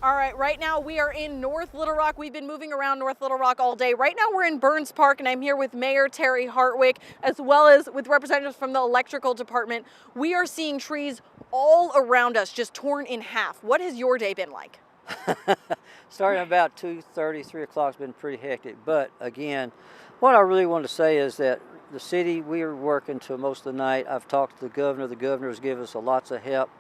All right, right now we are in North Little Rock. We've been moving around North Little Rock all day. Right now we're in Burns Park, and I'm here with Mayor Terry Hartwick, as well as with representatives from the electrical department. We are seeing trees all around us just torn in half. What has your day been like? Starting about 2:30, 3 o'clock has been pretty hectic. But again, what I really want to say is that the city, we are working till most of the night. I've talked to the governor. The governor has given us lots of help.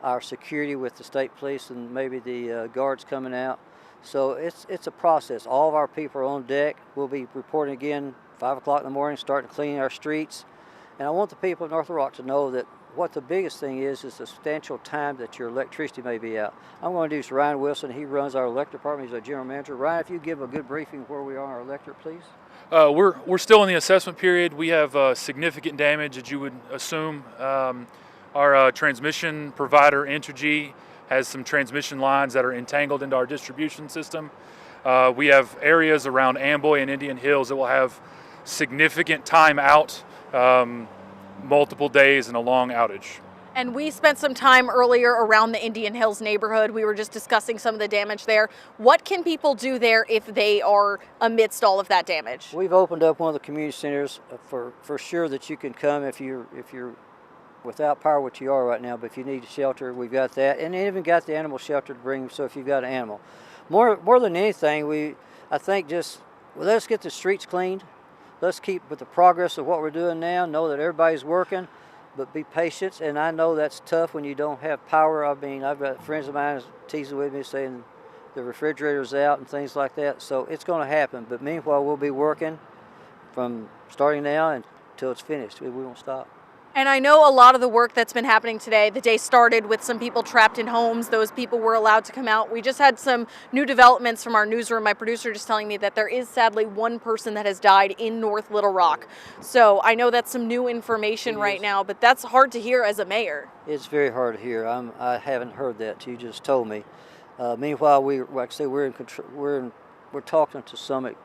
Our security with the state police and maybe the guards coming out. So it's a process. All of our people are on deck. We'll be reporting again 5 o'clock in the morning, starting cleaning our streets. And I want the people of North Little Rock to know that what the biggest thing is the substantial time that your electricity may be out. I'm going to introduce Ryan Wilson. He runs our electric department. He's our general manager. Ryan, if you give a good briefing where we are on our electric, please. We're still in the assessment period. We have significant damage, as you would assume. Our transmission provider, Entergy, has some transmission lines that are entangled into our distribution system. We have areas around Amboy and Indian Hills that will have significant time out, multiple days and a long outage. And we spent some time earlier around the Indian Hills neighborhood. We were just discussing some of the damage there. What can people do there if they are amidst all of that damage? We've opened up one of the community centers for sure that you can come if you're without power, which you are right now, but if you need shelter, we've got that. And even got the animal shelter to bring, so if you've got an animal. More than anything, I think let's get the streets cleaned. Let's keep with the progress of what we're doing now, know that everybody's working, but be patient. And I know that's tough when you don't have power. I mean, I've got friends of mine teasing with me saying the refrigerator's out and things like that. So it's going to happen. But meanwhile, we'll be working from starting now until it's finished. We won't stop. And I know a lot of the work that's been happening today, the day started with some people trapped in homes. Those people were allowed to come out. We just had some new developments from our newsroom. My producer just telling me that there is sadly one person that has died in North Little Rock. So I know that's some new information right now, but that's hard to hear as a mayor. It's very hard to hear. I haven't heard that. You just told me. Meanwhile, like I say, we're talking to Summit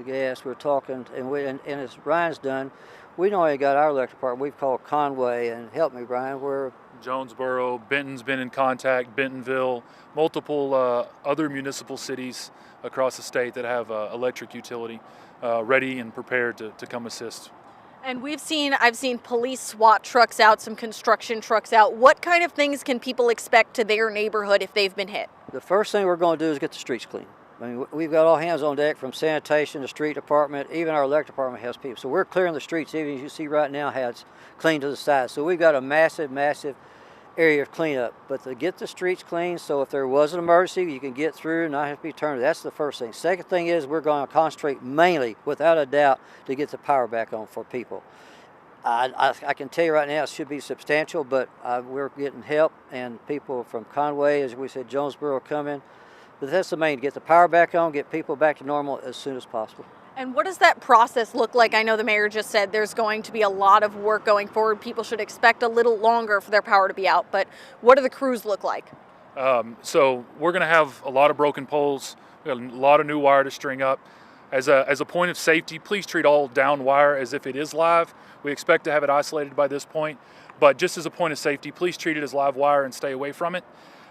Gas. We're talking, and as Ryan's done, we not only got our electric department, we've called Conway, and help me, Brian, we're Jonesboro, Benton's been in contact, Bentonville, multiple other municipal cities across the state that have electric utility ready and prepared to come assist. And I've seen police SWAT trucks out, some construction trucks out. What kind of things can people expect to their neighborhood if they've been hit? The first thing we're going to do is get the streets clean. I mean, we've got all hands on deck from sanitation, the street department, even our electric department has people. So we're clearing the streets, even as you see right now, how it's clean to the side. So we've got a massive, massive area of cleanup. But to get the streets clean, so if there was an emergency, you can get through and not have to be turned. That's the first thing. Second thing is we're going to concentrate mainly, without a doubt, to get the power back on for people. I can tell you right now it should be substantial, but we're getting help, and people from Conway, as we said, Jonesboro are coming. But that's the main, get the power back on, get people back to normal as soon as possible. And what does that process look like? I know the mayor just said there's going to be a lot of work going forward. People should expect a little longer for their power to be out, but what do the crews look like? So we're going to have a lot of broken poles, we got a lot of new wire to string up. As a point of safety, please treat all down wire as if it is live. We expect to have it isolated by this point, but just as a point of safety, please treat it as live wire and stay away from it.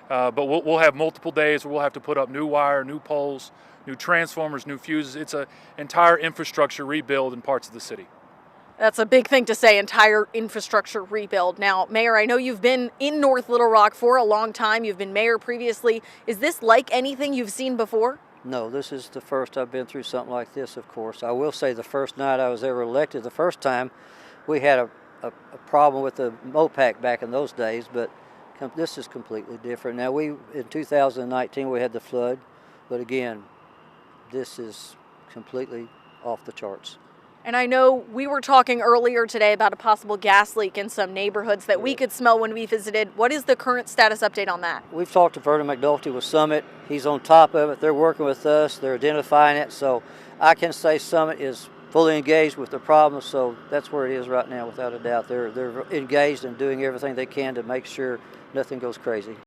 But we'll have multiple days where we'll have to put up new wire, new poles, new transformers, new fuses. It's an entire infrastructure rebuild in parts of the city. That's a big thing to say, entire infrastructure rebuild. Now, Mayor, I know you've been in North Little Rock for a long time. You've been mayor previously. Is this like anything you've seen before? No, this is the first I've been through something like this, of course. I will say the first night I was ever elected, the first time, we had a problem with the MOPAC back in those days, but this is completely different. Now, in 2019, we had the flood, but again, this is completely off the charts. And I know we were talking earlier today about a possible gas leak in some neighborhoods that we could smell when we visited. What is the current status update on that? We've talked to Vernon McNulty with Summit. He's on top of it. They're working with us. They're identifying it. So I can say Summit is fully engaged with the problem, so that's where it is right now, without a doubt. They're engaged and doing everything they can to make sure nothing goes crazy.